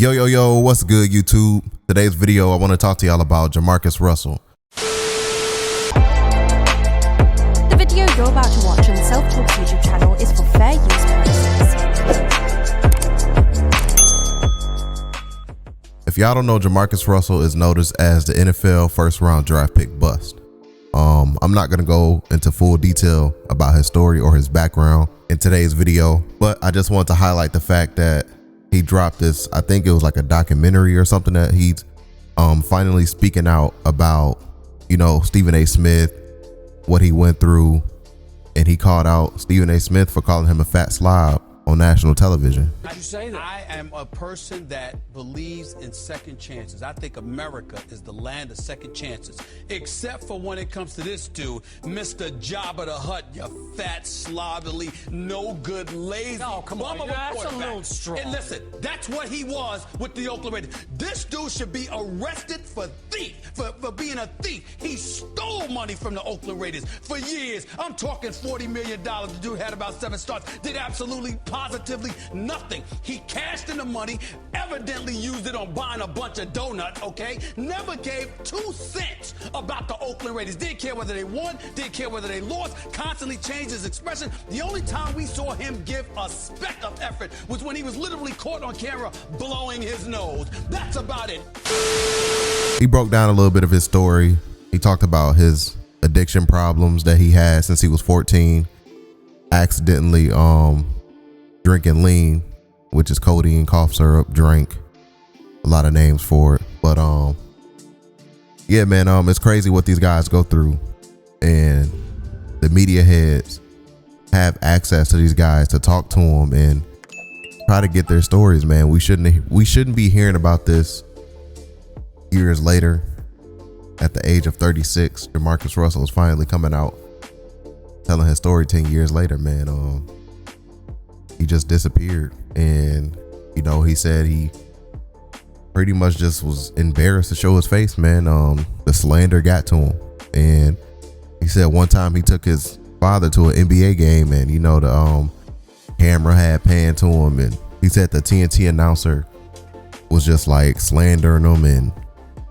Yo, what's good, YouTube? Today's video, I want to talk to y'all about Jamarcus Russell. The video you're about to watch on SELFTALK's YouTube channel is for fair use purposes. If y'all don't know, Jamarcus Russell is noticed as the NFL first round draft pick bust. I'm not gonna go into full detail about his story or his background in today's video, but I just want to highlight the fact that he dropped this, I think it was like a documentary or something, that he's finally speaking out about, you know, Stephen A. Smith, what he went through, and he called out Stephen A. Smith for calling him a fat slob on national television. How'd you say that? I am a person that believes in second chances. I think America is the land of second chances, except for when it comes to this dude, Mr. Jabba the Hutt, you fat, slovenly, no good, lazy. Oh, come on, that's a little strong. And listen, that's what he was with the Oakland Raiders. This dude should be arrested for for being a thief. He stole money from the Oakland Raiders for years. I'm talking $40 million. The dude had about 7 starts, did absolutely positively nothing. He cashed in the money, evidently used it on buying a bunch of donuts, okay? Never gave 2 cents about the Oakland Raiders. Didn't care whether they won, didn't care whether they lost, constantly changed his expression. The only time we saw him give a speck of effort was when he was literally caught on camera blowing his nose. That's about it. He broke down a little bit of his story. He talked about his addiction problems that he had since he was 14, accidentally drinking lean, which is codeine, cough syrup, drink, a lot of names for it. But yeah, man, it's crazy what these guys go through, and the media heads have access to these guys to talk to them and try to get their stories, man. We shouldn't be hearing about this years later. At the age of 36, Jamarcus Russell is finally coming out telling his story 10 years later, man. He just disappeared, and you know, he said he pretty much just was embarrassed to show his face, man. The slander got to him, and he said one time he took his father to an NBA game, and you know, the camera had panned to him, and he said the TNT announcer was just like slandering him and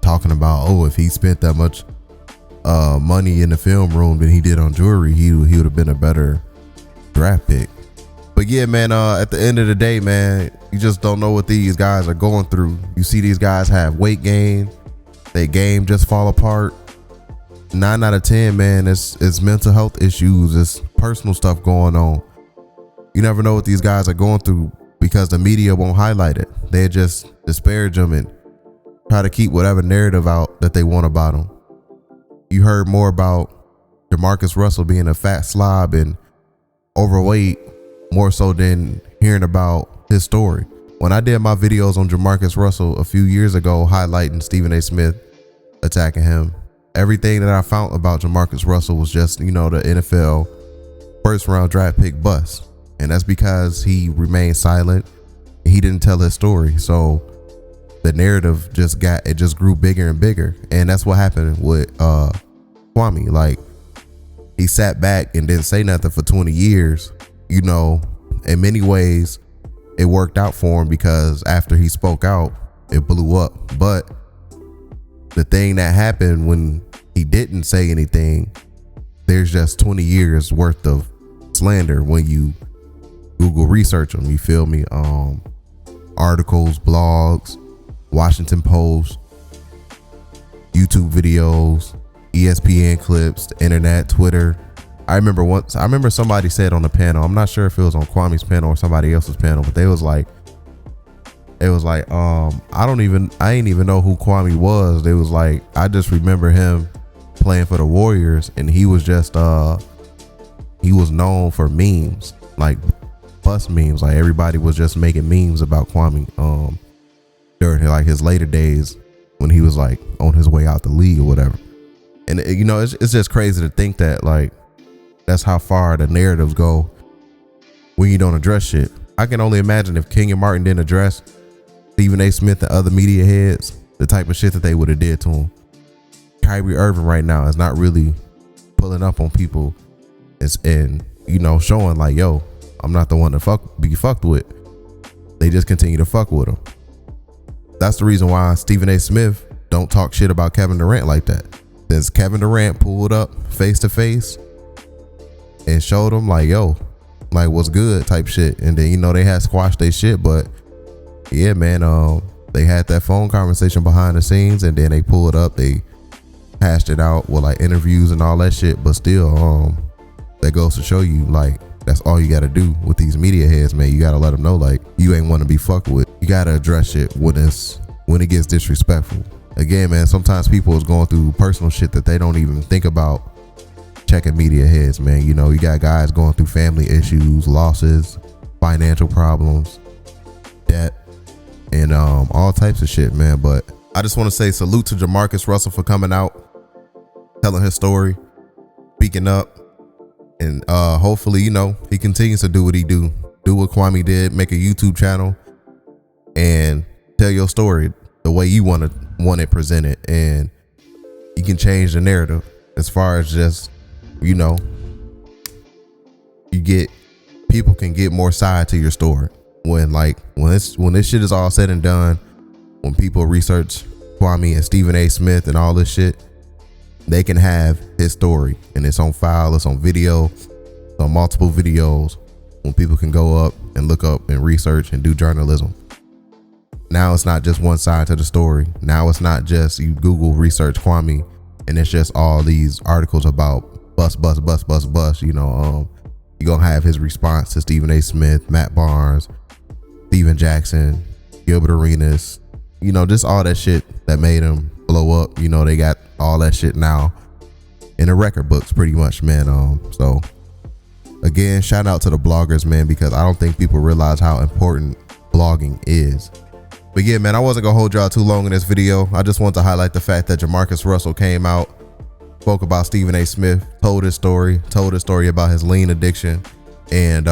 talking about, oh, if he spent that much money in the film room than he did on jewelry, he would have been a better draft pick. But yeah, man, at the end of the day, man, you just don't know what these guys are going through. You see these guys have weight gain, their game just fall apart. 9 out of 10, man, it's mental health issues, it's personal stuff going on. You never know what these guys are going through because the media won't highlight it. They just disparage them and try to keep whatever narrative out that they want about him. You heard more about Jamarcus Russell being a fat slob and overweight more so than hearing about his story. When I did my videos on Jamarcus Russell a few years ago highlighting Stephen A. Smith attacking him, everything that I found about Jamarcus Russell was just, you know, the NFL first round draft pick bust. And that's because he remained silent. He didn't tell his story. So the narrative just grew bigger and bigger. And that's what happened with Kwame. Like, he sat back and didn't say nothing for 20 years. You know, in many ways it worked out for him because after he spoke out, it blew up. But the thing that happened when he didn't say anything, there's just 20 years worth of slander when you Google research them. You feel me? Articles, blogs, Washington Post, YouTube videos, ESPN clips, the internet, Twitter. I remember somebody said on the panel, I'm not sure if it was on Kwame's panel or somebody else's panel, but it was like, I ain't even know who Kwame was. They was like, I just remember him playing for the Warriors, and he was just he was known for memes, like bust memes. Like, everybody was just making memes about Kwame during like his later days when he was like on his way out the league or whatever. And you know, it's just crazy to think that like that's how far the narratives go when you don't address shit. I can only imagine if King and Martin didn't address Stephen A. Smith and other media heads, the type of shit that they would have did to him. Kyrie Irving right now is not really pulling up on people and you know, showing like, yo, I'm not the one to be fucked with. They just continue to fuck with him. that's the reason why Stephen A. Smith don't talk shit about Kevin Durant like that. Since Kevin Durant pulled up face to face and showed him like, yo, like what's good type shit. And then, you know, they had squashed their shit, but yeah, man, they had that phone conversation behind the scenes, and then they pulled up, they hashed it out with like interviews and all that shit. But still, that goes to show you, like, that's all you gotta do with these media heads, man. You gotta let them know, like, you ain't want to be fucked with. You gotta address shit when it gets disrespectful. Again, man, sometimes people is going through personal shit that they don't even think about checking media heads, man. You know, you got guys going through family issues, losses, financial problems, debt, and all types of shit, man. But I just want to say salute to Jamarcus Russell for coming out, telling his story, speaking up, and hopefully, you know, he continues to do what he do what Kwame did, make a YouTube channel and tell your story the way you want it presented, and you can change the narrative as far as just, you know, people can get more side to your story when this shit is all said and done. When people research Kwame and Stephen A. Smith and all this shit, they can have his story, and it's on file, it's on video, it's on multiple videos, when people can go up and look up and research and do journalism. Now it's not just one side to the story. Now it's not just you Google research Kwame and it's just all these articles about bust. You know, you're gonna have his response to Stephen A. Smith, Matt Barnes, Steven Jackson, Gilbert Arenas, you know, just all that shit that made him blow up. You know, they got all that shit now in the record books pretty much, man. So again, shout out to the bloggers, man, because I don't think people realize how important blogging is. But yeah, man, I wasn't gonna hold y'all too long in this video. I just want to highlight the fact that Jamarcus Russell came out, spoke about Stephen A. Smith, told his story about his lean addiction, and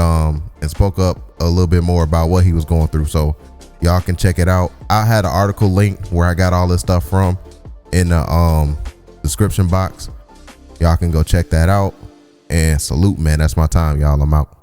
spoke up a little bit more about what he was going through. So y'all can check it out. I had an article link where I got all this stuff from in the description box. Y'all can go check that out. And salute, man. That's my time, y'all. I'm out.